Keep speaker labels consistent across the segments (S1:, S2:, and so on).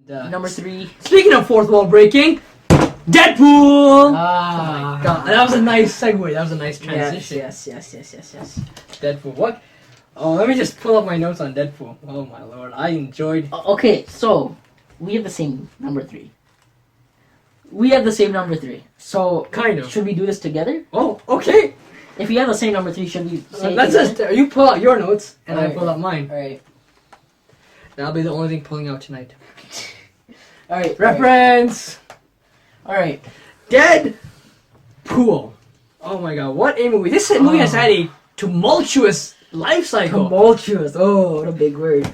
S1: Number 3.
S2: Speaking of fourth wall breaking, Deadpool!
S1: Ah.
S2: Oh my god, that was a nice segue. That was a nice transition.
S1: Yes.
S2: Deadpool, what? Oh, let me just pull up my notes on Deadpool. Oh my lord, I enjoyed...
S1: Okay, so, we have the same number 3. We have the same number 3. So,
S2: kind of.
S1: Should we do this together?
S2: Oh, okay.
S1: If we have the same number 3, should we say
S2: let's just... You pull out your notes, and I pull out mine.
S1: Alright.
S2: That'll be the only thing pulling out tonight.
S1: Alright.
S2: Reference!
S1: Alright.
S2: Deadpool. Oh my god, what a movie. This movie has had a tumultuous life cycle.
S1: Tumultuous. Oh, what a big word.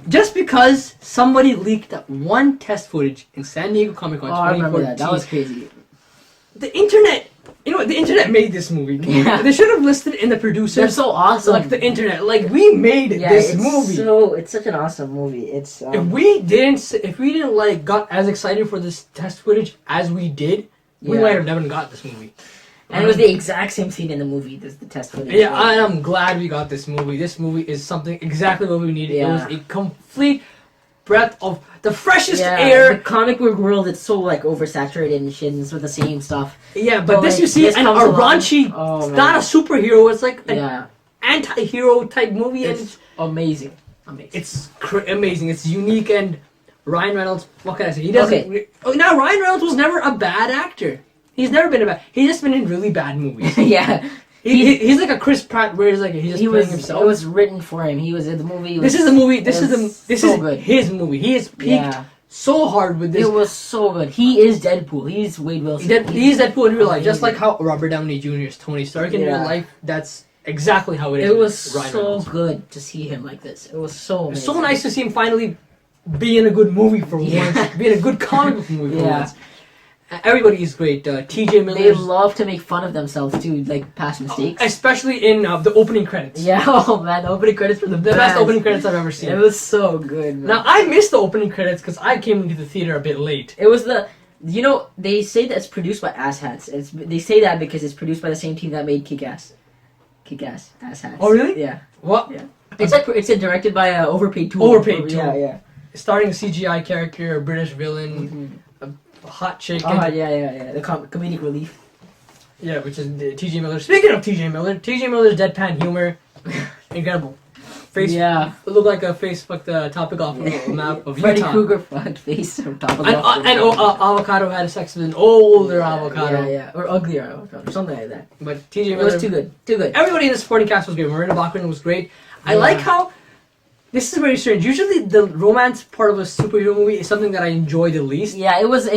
S2: Just because somebody leaked that one test footage in San Diego Comic Con 2014.
S1: I remember that. That was crazy.
S2: The internet... You know what? The internet made this movie.
S1: Yeah.
S2: They should have listed in the producers.
S1: They're so awesome.
S2: Like the internet. Like, we made this movie.
S1: It's such an awesome movie. It's
S2: if we didn't like got as excited for this test footage as we did, we might have never got this movie.
S1: And it was the exact same scene in the movie, the test footage.
S2: Yeah, I am glad we got this movie. This movie is something exactly what we needed.
S1: Yeah.
S2: It was a complete breath of the freshest
S1: Yeah,
S2: air.
S1: the comic book world, it's so like oversaturated and shit, and it's with the same stuff.
S2: Yeah, but this
S1: like,
S2: you see,
S1: this
S2: and a
S1: comes along-
S2: raunchy,
S1: Oh,
S2: it's
S1: man.
S2: not a superhero, it's like an
S1: Yeah,
S2: anti-hero type movie,
S1: it's
S2: and
S1: amazing. Amazing.
S2: it's amazing. It's unique, and Ryan Reynolds, what can I say? He doesn't. Now, Ryan Reynolds was never a bad actor. He's never been a bad. He's just been in really bad movies.
S1: Yeah.
S2: He's like a Chris Pratt, where he's like he's just playing himself.
S1: It was written for him. He was in the movie.
S2: This is the movie. This is
S1: good.
S2: his movie. He has peaked so hard with this.
S1: It was so good. He is Deadpool. He's Wade Wilson.
S2: He's Deadpool in real life, just like how Robert Downey Jr. is Tony Stark in real life. That's exactly how it is.
S1: It was
S2: Ryan
S1: so
S2: Reynolds.
S1: good to see him like this. It was so amazing.
S2: It's so nice to see him finally be in a good movie for once. Be in a good comic book movie for once. Everybody is great. T.J. Miller.
S1: They love to make fun of themselves too, like past mistakes.
S2: Especially in the opening credits.
S1: Yeah, oh man, the opening credits were the
S2: best opening credits I've ever seen.
S1: It was so good, man.
S2: Now, I missed the opening credits because I came into the theater a bit late.
S1: It was you know, they say that it's produced by Asshats. They say that because it's produced by the same team that made Kick-Ass. Kick-Ass, Asshats.
S2: Oh, really?
S1: Yeah.
S2: What?
S1: Yeah. It's directed by Overpaid Tool.
S2: Overpaid Tool.
S1: Yeah.
S2: Starring a CGI character, a British villain, a hot chick.
S1: Oh, yeah. The comedic relief.
S2: Yeah, which is T.J. Miller. Speaking of T.J. Miller's deadpan humor, incredible. Face looked like a face fucked topic off a map of
S1: Freddy
S2: Utah.
S1: Krueger fucked face on top of
S2: and avocado had sex with an older avocado.
S1: Yeah, or uglier avocado, something like that.
S2: But T.J. Miller,
S1: it was too good. Everybody
S2: in the supporting cast was great. Miranda Bachman was great. I like how. This is very strange. Usually, the romance part of a superhero movie is something that I enjoy the least.
S1: Yeah, it was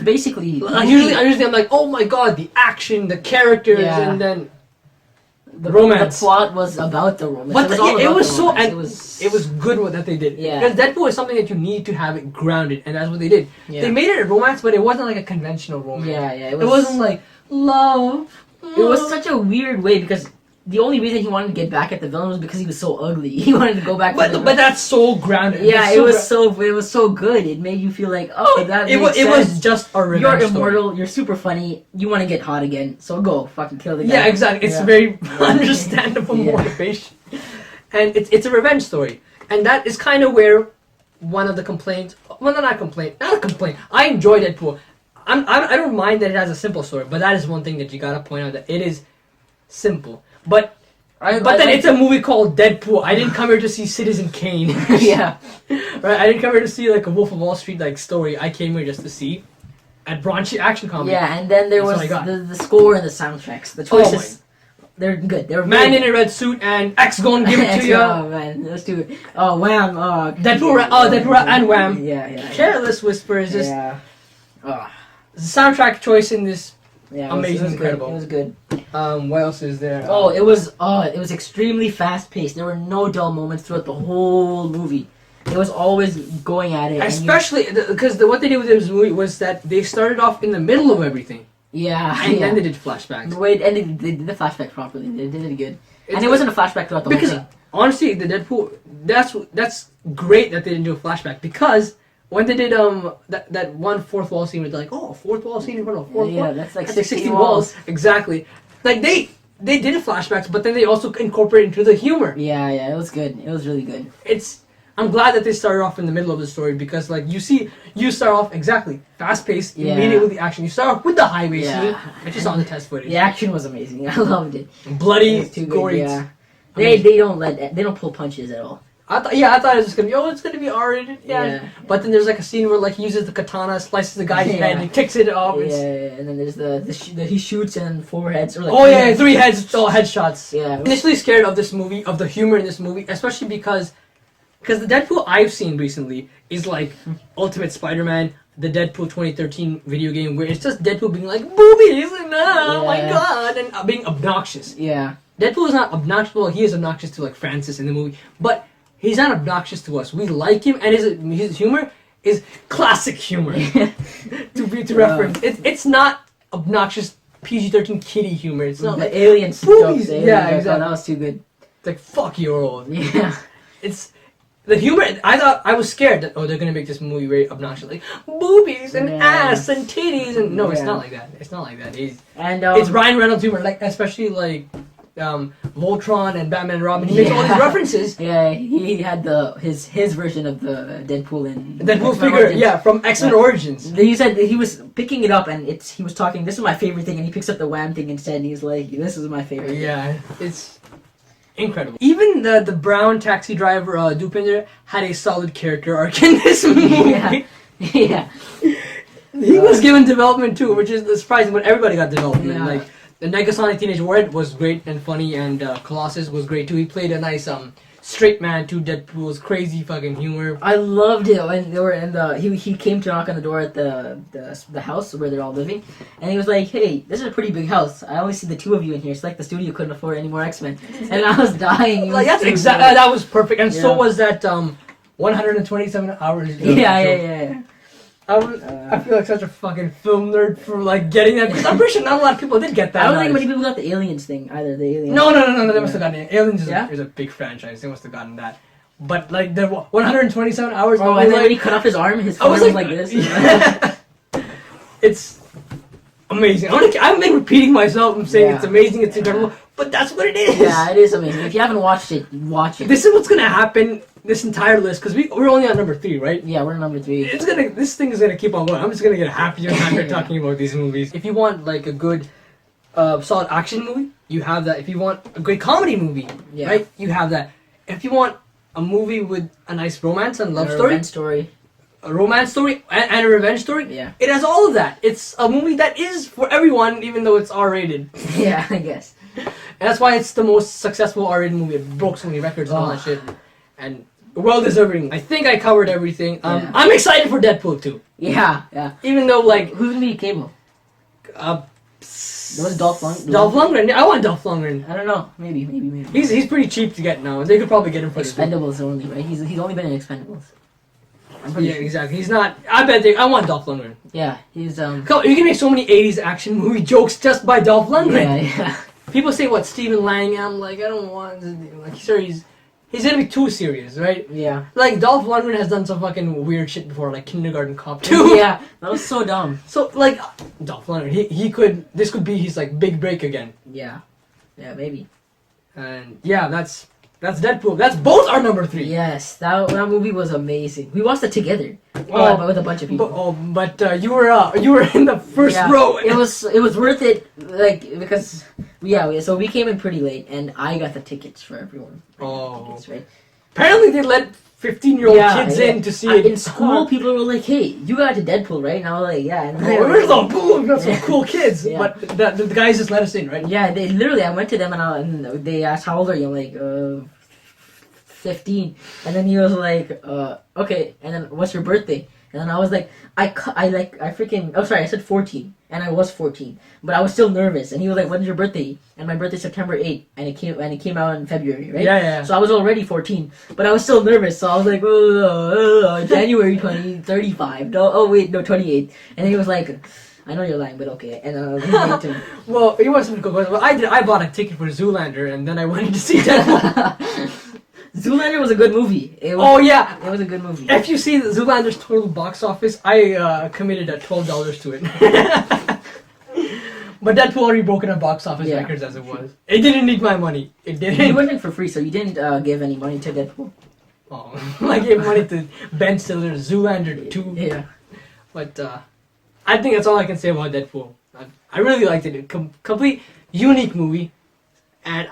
S1: basically.
S2: Usually, I'm like, oh my god, the action, the characters, and then the romance.
S1: The plot was about the romance.
S2: But it was good that they did.
S1: Yeah.
S2: Because Deadpool is something that you need to have it grounded, and that's what they did. Yeah. They made it a romance, but it wasn't like a conventional romance.
S1: Yeah.
S2: It wasn't like love.
S1: It was such a weird way because. The only reason he wanted to get back at the villain was because he was so ugly. He wanted to go back.
S2: But that's so grounded.
S1: Yeah, it was so good. It made you feel like it
S2: was just a revenge
S1: You're immortal.
S2: Story.
S1: You're super funny. You want to get hot again, so go fucking kill the guy.
S2: Yeah, exactly. It's very understandable motivation, and it's a revenge story, and that is kind of where one of the complaints. Well, not a complaint. I enjoy Deadpool. I don't mind that it has a simple story, but that is one thing that you gotta point out that it is simple. But then it's a movie called Deadpool. I didn't come here to see Citizen Kane.
S1: Yeah.
S2: Right? I didn't come here to see like a Wolf of Wall Street like story. I came here just to see a raunchy action comedy.
S1: Yeah, and then there was the score and the soundtracks. The choices, they're good. They're
S2: Man in a red suit and X gonna give it to you.
S1: Oh man, those two. Oh Wham. Oh
S2: Deadpool and Wham.
S1: Yeah.
S2: Careless Whisper is just
S1: the
S2: soundtrack choice in this.
S1: Yeah,
S2: amazing,
S1: incredible. It was good.
S2: What else is there?
S1: It was extremely fast paced. There were no dull moments throughout the whole movie. It was always going at it.
S2: Especially because what they did with this movie was that they started off in the middle of everything.
S1: Yeah,
S2: and then they did flashbacks.
S1: And they did the flashback properly. They did it good. And it wasn't a flashback throughout the whole thing.
S2: Honestly, the Deadpool, that's great that they didn't do a flashback because. When they did that one fourth wall scene, was like, fourth wall scene in front of fourth wall.
S1: Yeah, that's like 16
S2: walls. Exactly. Like they did flashbacks, but then they also incorporated into the humor.
S1: Yeah, it was good. It was really good.
S2: I'm glad that they started off in the middle of the story because, like, you start off exactly fast paced, immediately with the action. You start off with the highway scene, which is on the test footage.
S1: The action was amazing. I loved it.
S2: Bloody, gory.
S1: Yeah. They don't pull punches at all.
S2: I thought it was just gonna be it's gonna be R-rated, But then there's like a scene where like he uses the katana, slices the guy's head, and he kicks it off.
S1: And then there's he shoots and 4 heads or
S2: like 3 heads, all headshots.
S1: Yeah.
S2: Initially scared of this movie, of the humor in this movie, especially because the Deadpool I've seen recently is like Ultimate Spider-Man, the Deadpool 2013 video game, where it's just Deadpool being like boobies and oh my god, and being obnoxious.
S1: Yeah.
S2: Deadpool is not obnoxious. Well, he is obnoxious to like Francis in the movie, but he's not obnoxious to us. We like him, and his humor is classic humor. to reference, it's not obnoxious PG-13 kiddie humor. It's not like
S1: aliens.
S2: Boobies.
S1: Jokes,
S2: Exactly.
S1: That was too good.
S2: It's like fuck you're old.
S1: Yeah.
S2: It's the humor. I was scared that they're gonna make this movie very obnoxious, like boobies and ass and titties and no, it's not like that. It's not like that. It's Ryan Reynolds humor, like especially like. Voltron and Batman and Robin. He makes all these references.
S1: Yeah, he had his version of the Deadpool and
S2: Deadpool figure. From X-Men Origins.
S1: He said he was picking it up and he was talking. This is my favorite thing, and he picks up the Wham thing instead. And he's like, "This is my favorite."
S2: Yeah, it's incredible. Even the brown taxi driver Dupinder had a solid character arc in this movie.
S1: Yeah.
S2: He was given development too, which is surprising. But everybody got development.
S1: Yeah.
S2: Like. The Negasonic Teenage Warhead was great and funny, and Colossus was great too. He played a nice straight man to Deadpool's crazy fucking humor.
S1: I loved it when they were in the. He came to knock on the door at the house where they're all living, and he was like, "Hey, this is a pretty big house. I only see the 2 of you in here. It's like the studio couldn't afford any more X-Men." And I was dying.
S2: Like that's exactly that was perfect, and so was that 127 hours.
S1: Yeah.
S2: I feel like such a fucking film nerd for like getting that because I'm pretty sure not a lot of people did get that.
S1: I don't think many people got the Aliens thing either. The Aliens.
S2: No. They must have gotten it. Aliens is a big franchise. They must have gotten that. But like the 127 hours.
S1: Oh, and then when he cut off his arm, his arm was like this.
S2: Yeah. It's amazing. I've been repeating myself and saying it's amazing, it's incredible, but that's what it is.
S1: Yeah, it is amazing. If you haven't watched it, watch it.
S2: This is what's gonna happen. This entire list, because we're only on number 3, right?
S1: Yeah, we're number 3.
S2: This thing is gonna keep on going. I'm just gonna get happier and happier talking about these movies. If you want like a good, solid action movie, you have that. If you want a great comedy movie, right, you have that. If you want a movie with a nice romance and love story, a romance story and a revenge story, it has all of that. It's a movie that is for everyone, even though it's R-rated.
S1: Yeah, I guess.
S2: And that's why it's the most successful R-rated movie. It broke so many records and all that shit. And well deserving. I think I covered everything. I'm excited for Deadpool 2.
S1: Yeah.
S2: Even though like
S1: who's gonna be Cable? Was Dolph Lundgren?
S2: Dolph Lundgren. I want Dolph Lundgren.
S1: I don't know. Maybe.
S2: He's pretty cheap to get now. They could probably get him for
S1: Expendables only, right? He's only been in Expendables.
S2: Yeah, exactly. He's not. I want Dolph Lundgren.
S1: Yeah, he's
S2: You can make so many '80s action movie jokes just by Dolph Lundgren.
S1: Yeah.
S2: People say what Stephen Lang. I'm like I don't want. Like sure He's gonna be too serious, right?
S1: Yeah.
S2: Like Dolph Lundgren has done some fucking weird shit before, like Kindergarten Cop 2.
S1: Yeah, that was so dumb.
S2: So like Dolph Lundgren, this could be his like big break again.
S1: Yeah, maybe.
S2: And yeah, that's Deadpool. That's both our number 3.
S1: Yes, that movie was amazing. We watched it together. But with a bunch of people.
S2: But you were in the first row.
S1: It was worth it, like because so we came in pretty late, and I got the tickets for everyone.
S2: Tickets,
S1: right?
S2: Apparently they let 15-year-old kids in to see it.
S1: In school, people were like, "Hey, you got to Deadpool, right?" And I was like, "Yeah." And
S2: where's the pool? We got some cool kids.
S1: Yeah.
S2: But the guys just let us in, right?
S1: Yeah, they literally. I went to them and they asked, "How old are you?" I'm like, 15. And then he was like, okay. And then what's your birthday? And then I was like, I said 14. And I was 14. But I was still nervous. And he was like, when's your birthday? And my birthday's September 8th. And it came out in February, right?
S2: Yeah.
S1: So I was already 14. But I was still nervous. So I was like, January 35. No, 28. And he was like, I know you're lying, but okay. And he gave it to me.
S2: Well, he wasn't good. Well, I bought a ticket for Zoolander, and then I went to see Deadpool.
S1: Zoolander was a good movie. It was a good movie.
S2: If you see Zoolander's total box office, I committed $12 to it. But Deadpool already broken our box office records as it was. It didn't need my money. It didn't.
S1: You went in for free, so you didn't give any money to Deadpool.
S2: Oh, I gave money to Ben Stiller's Zoolander 2.
S1: Yeah.
S2: But I think that's all I can say about Deadpool. I really liked it. Complete unique movie, and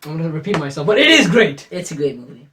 S2: I'm gonna repeat myself, but it is great.
S1: It's a great movie.